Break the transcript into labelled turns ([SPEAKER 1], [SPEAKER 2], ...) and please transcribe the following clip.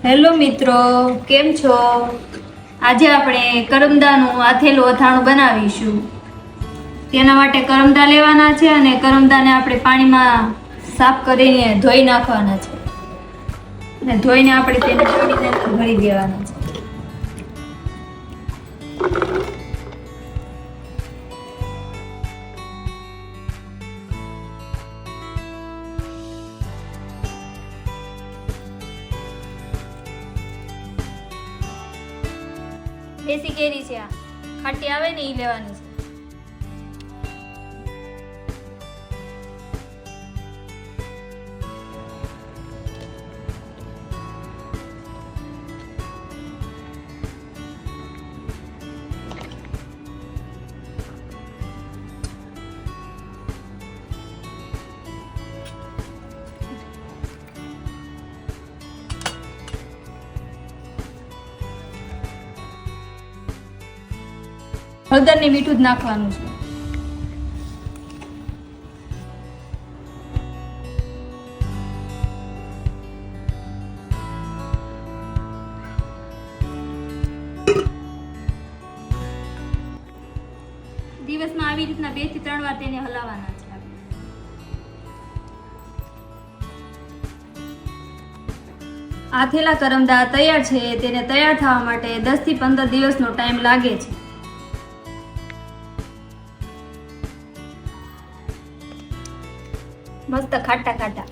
[SPEAKER 1] Hello મિત્રો, કેમ છો? આજે આપણે કરમદાનું આથેલું અથાણું બનાવીશું. તેના માટે કરમદા લેવાના છે અને કરમદાને આપણે પાણીમાં સાફ કરીને ધોઈ નાખવાના છે. અને ધોઈને આપણે તેને પાણીની અંદર ભરી દેવાના છે. દેશી કેરી છે, આ ખાટી આવે ને એ લેવાની છે. હળદર ને મીઠું જ નાખવાનું છે. દિવસમાં આવી રીતના 2 થી 3 વાર તેને હલાવવાના છે. આથેલા કરમદા તૈયાર છે. તેને તૈયાર થવા માટે 10 થી 15 દિવસનો ટાઈમ લાગે છે. મસ્ત ખાટા ખાટા.